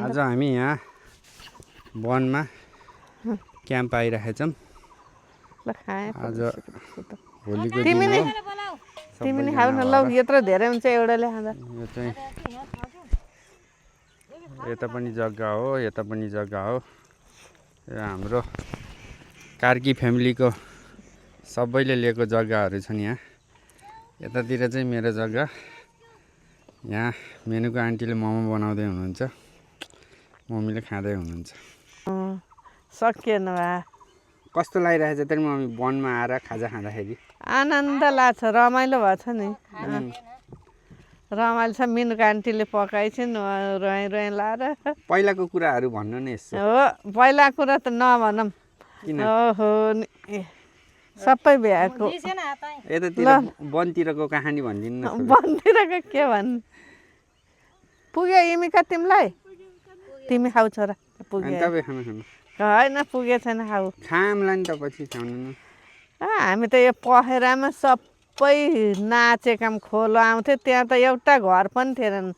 आज हामी यहाँ वनमा क्याम्प आइरहेछौँ। आज होलीको दिन हो। तिमी नि खाऊ न लौ, यत्रो धेरै हुन्छ एउटाले खाँदा। यो चाहिँ यता पनि जग्गा हो, यता पनि जग्गा हो। यो हाम्रो कार्की फ्यामिलीको सबैले लिएको जग्गाहरू छन् यहाँ। यतातिर चाहिँ मेरो जग्गा। यहाँ मेनुको आन्टीले मोमो बनाउँदै हुनुहुन्छ, मम्मीले खाँदै हुनुहुन्छ। सकिएन भा। कस्तो लागिरहेछ त मम्मी वनमा आएर खाजा खाँदाखेरि? आनन्द लाग्छ, रमाइलो भएछ नि। रमाइलो छ, मेनुको आन्टीले पकाइछन् रोइ रोइ लाएर। पहिलाको कुराहरू भन्नु नि यसो। हो, पहिला कुरा त नभनौँ। ओहो, सबै भ्याएको। यतातिर वनतिरको कहानी भनिदिनु न। वनतिरको के भन्नु? पुग्यो इमिका तिमीलाई? तिमी खाऊ छोरा। पुग्यो तपाईँ खानु खानु। होइन, पुगेको छैन, खाऊ। खामला नि त पछि खानु न। हामी त यो पखेरामा सबै नाचेका खोलो आउँथ्यो, त्यहाँ त एउटा घर पनि थिएन।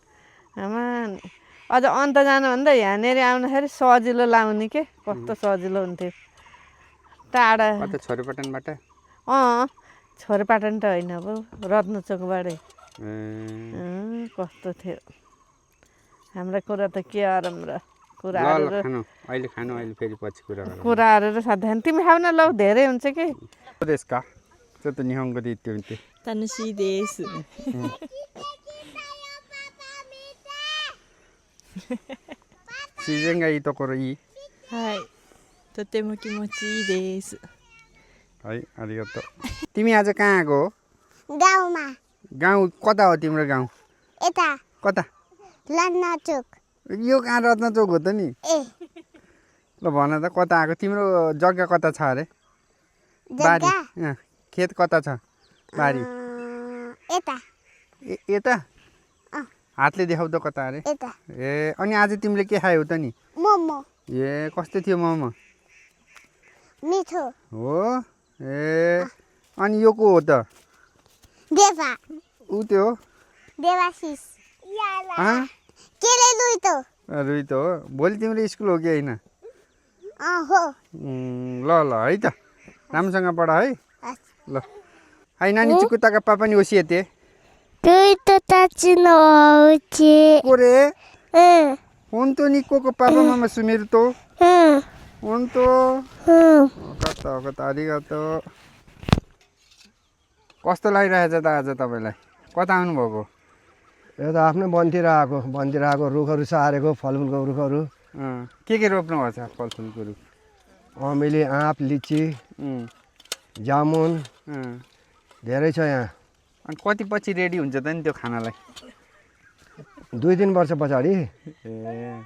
अझ अन्त जानुभन्दा यहाँनिर आउँदाखेरि सजिलो लाउने के, कस्तो सजिलो हुन्थ्यो। टाढा छोरेपाटनबाट? छोरेपाटन त होइन, अब रत्नचोकबाटै। कस्तो थियो हाम्रो कुरा त के आरम र कुराहरू र साध्य। तिमी खाऊ न लौ, धेरै हुन्छ कि।楽しいです。自然がいいところいい？はい。とても気持ちいいです。はい、ありがとう。तिमी आज कहाँ आएको हो? गाउँमा। गाउँ कता हो तिम्रो गाउँ? यता कता? रत्नचोक। यो कहाँ रत्नचोक हो त नि? ल भन त कता आएको? तिम्रो जग्गा कता छ अरे? बारी खेत कता छ? बारी यता। यता? हातले देखाउ त कता अरे? यता। ए अनि आज तिमीले के खायौ त नि? मोमो। ए कस्तो थियो मोमो? मिठो हो। ए अनि यो को हो त? देवा। उ त्यो देवाशिष। केले लुइतो। रुइतो हो। भोलि तिम्रो स्कुल हो कि होइन? हो। ल ल है त, राम्रोसँग पढ है। ल है नानी चिकुताका पापा नि ओसिएते? ルイトたちのお家。これ本当にここパパママ住めると？本当？分かった分かった、ありがとう。कस्तो लागिरहेछ त आज तपाईँलाई? कता आउनुभएको? यो त आफ्नै वनतिर आएको रुखहरू सारेको फलफुलको रुखहरू। के रोप्नु भएको छ फलफुलको रुख? अमिली, आँप, लिची, जामुन धेरै छ यहाँ। अनि कति पछि रेडी हुन्छ त नि त्यो खानालाई? 2-3 वर्ष पछाडि। ए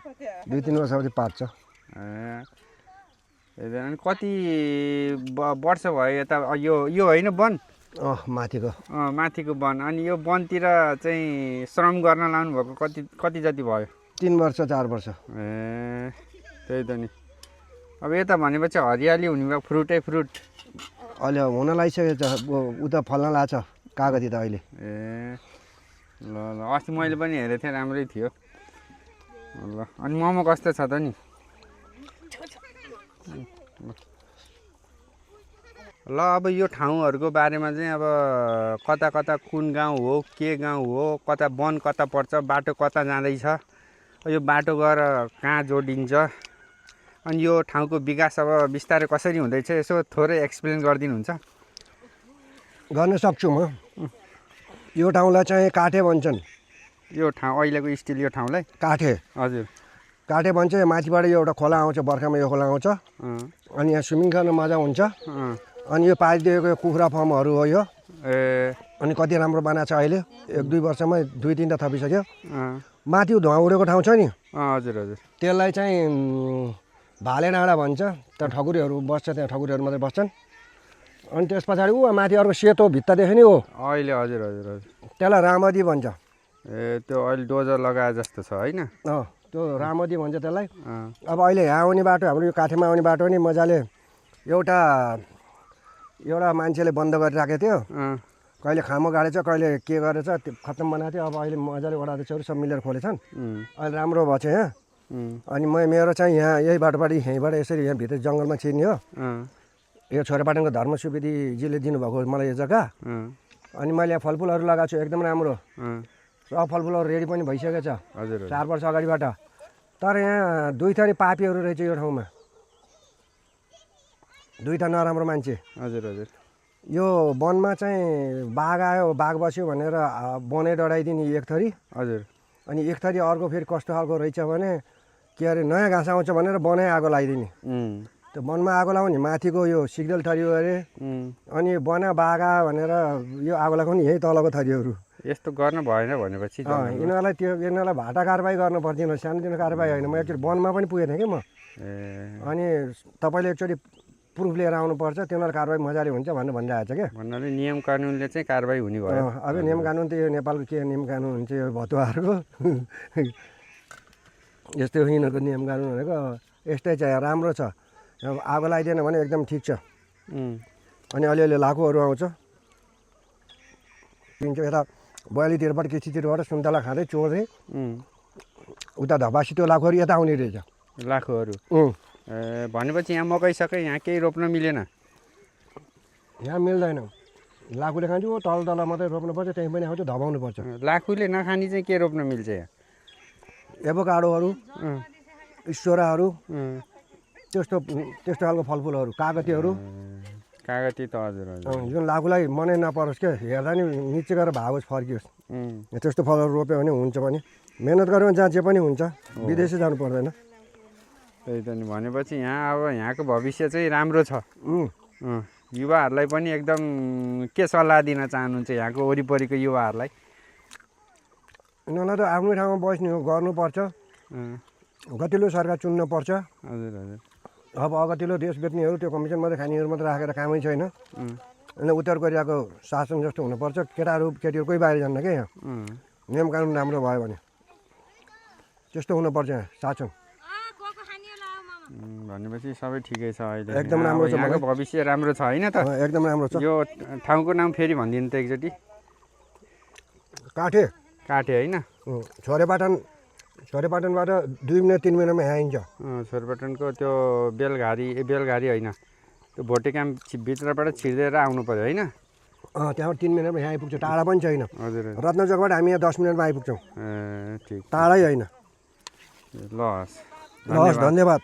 2-3 वर्षपछि पाक्छ। अनि कति वर्ष भयो यता? यो होइन वन? माथिको। माथिको वन। अनि यो वनतिर चाहिँ श्रम गर्न लाउनु भएको कति जति भयो? 3 वर्ष 4 वर्ष। ए त्यही त नि। अब यता भनेपछि हरियाली हुने भयो, फ्रुटै फ्रुट। अहिले हुन लागिसकेको छ, उता फल्न लाग्छ कागती त अहिले। ए ल ल, अस्ति मैले पनि हेरेको थिएँ, राम्रै थियो। ल अनि मोमो कस्तो छ त नि? ल अब यो ठाउँहरूको बारेमा चाहिँ अब कता कता कुन गाउँ हो, के गाउँ हो, कता वन कता पर्छ, बाटो कता जाँदैछ, यो बाटो गएर कहाँ जोडिन्छ, अनि यो ठाउँको विकास अब बिस्तारै कसरी हुँदैछ यसो थोरै एक्सप्लेन गरिदिनुहुन्छ? गर्न सक्छु म। यो ठाउँलाई चाहिँ काठे भन्छन्। यो ठाउँ अहिलेको स्टिल यो ठाउँलाई काठे? हजुर काठे भन्छ। माथिबाट यो एउटा खोला आउँछ, बर्खामा यो खोला आउँछ, अनि यहाँ स्विमिङ गर्न मजा हुन्छ। अनि यो पारिदिएको यो कुखुरा फर्महरू हो यो। अनि कति राम्रो बनाएको छ अहिले, 1-2 वर्षमै 2-3 टा थपिसक्यो। माथि धुवा उडेको ठाउँ छ नि, हजुर हजुर, त्यसलाई चाहिँ भाले डाँडा भन्छ। त्यहाँ ठकुरीहरू बस्छ, त्यहाँ ठकुरीहरू मात्रै बस्छन्। अनि त्यस पछाडि माथि अर्को सेतो भित्ता देख्यो नि हो अहिले? हजुर हजुर हजुर, त्यसलाई रामदी भन्छ। ए त्यो अहिले डोजर लगाए जस्तो छ होइन? त्यो रामदी भन्छ त्यसलाई। अब अहिले यहाँ आउने बाटो, हाम्रो यो काठेमा आउने बाटो नि मजाले एउटा मान्छेले बन्द गरिराखेको थियो। कहिले खामो गाडेछ, कहिले के गरेछ, त्यो खत्तम बनाएको थियो। अब अहिले मजाले वडा अध्यक्षहरू सब मिलेर खोलेछन्। अहिले राम्रो भएको छ यहाँ। अनि मेरो चाहिँ यहाँ यही बाटोबाट यहीँबाट यसरी यहाँ भित्र जङ्गलमा छिर्ने हो यो छोरापाटनको धर्म सुवेदीजीले दिनुभएको मलाई यो जग्गा अनि मैले यहाँ फलफुलहरू लगाएको छु एकदम राम्रो सब फलफुलहरू रेडी पनि भइसकेको छ हजुर 4 वर्ष अगाडिबाट तर यहाँ दुई थरी पापीहरू रहेछ यो ठाउँमा दुईवटा नराम्रो मान्छे हजुर हजुर यो वनमा चाहिँ बाघ आयो बाघ बस्यो भनेर वनै डढाइदिने एक थरी हजुर अनि एक थरी अर्को फेरि कस्तो खालको रहेछ भने के अरे नयाँ घाँस आउँछ भनेर वनै आगो लगाइदिने त्यो वनमा आगो लगाउने माथिको यो सिग्नल थरी अरे अनि वना बाघ आयो भनेर यो आगो लगाउने यही तलको थरीहरू यस्तो गर्न भएन भनेपछि यिनीहरूलाई भाटा कारबाही गर्न पर्दैन सानोतिनो कारबाही होइन म एकचोटि वनमा पनि पुगेको थिएँ कि म अनि तपाईँले एकचोटि प्रुफ लिएर आउनुपर्छ तिनीहरू कारबाही मजाले हुन्छ भनेर भनिरहेको छ क्या भन्नाले नियम कानुनले चाहिँ कारबाही हुने भयो अब नियम कानुन त यो नेपालको के नियम कानुन हुन्छ यो भतुवाहरूको यस्तै हो यिनीहरूको नियम कानुन भनेको यस्तै चाहिँ राम्रो छ आगो लगाइदिएन भने एकदम ठिक छ अनि अलिअलि लाखुहरू आउँछ पिन्छ यता बयालीतिरबाट किस्तीतिरबाट सुन्तला खाँदै चोर्दै उता धपासी त्यो लाखुहरू यता आउने रहेछ लाखुहरू भनेपछि यहाँ मकै सकै यहाँ केही रोप्न मिलेन यहाँ मिल्दैन लाखुले खान्छ ओ तल तल मात्रै रोप्नुपर्छ त्यहीँ पनि आउँछ धपाउनु पर्छ लाखुले नखानी चाहिँ के रोप्न मिल्छ यहाँ एभोकाडोहरू इस्टोराहरू त्यस्तो त्यस्तो खालको फलफुलहरू कागतीहरू कागती त हजुर हजुर जुन लाखुलाई मनै नपरोस् क्या हेर्दा नि निचे गएर भागोस् फर्कियोस् त्यस्तो फलहरू रोप्यो भने हुन्छ पनि मिहिनेत गऱ्यो भने जहाँ जे पनि हुन्छ विदेशै जानु पर्दैन त्यही त नि भनेपछि यहाँ अब यहाँको भविष्य चाहिँ राम्रो छ युवाहरूलाई पनि एकदम के सल्लाह दिन चाहनुहुन्छ यहाँको वरिपरिको युवाहरूलाई यिनीहरूलाई त आफ्नै ठाउँमा बस्ने हो गर्नुपर्छ गतिलो सरकार चुन्नुपर्छ हजुर हजुर अब अगतिलो देश बेच्नेहरू त्यो कमिसन मात्रै खानेहरू मात्रै राखेर कामै छैन अनि उत्तर कोरियाको शासन जस्तो हुनुपर्छ केटाहरू केटीहरू कोही बाहिर जान्न क्या यहाँ नियम कानुन राम्रो भयो भने त्यस्तो हुनुपर्छ यहाँ शासन भनेपछि सबै ठिकै छ अहिले एकदम राम्रो छ यहाँको भविष्य राम्रो छ होइन त एकदम राम्रो छ यो ठाउँको नाम फेरि भनिदिनु त एकचोटि काठे काठे होइन छोरेपाटनबाट 2 मिनट 3 मिनटमा यहाँ आइन्छ छोरेपाटनको त्यो बेलघारी होइन त्यो भोटे क्याम्प भित्रबाट छिर्देर आउनु पर्यो होइन त्यहाँबाट 3 मिनटमा यहाँ आइपुग्छ टाढा पनि छैन हजुर रत्नचोकबाट हामी यहाँ 10 मिनटमा आइपुग्छौँ ठिक टाढै होइन ल हस् धन्यवाद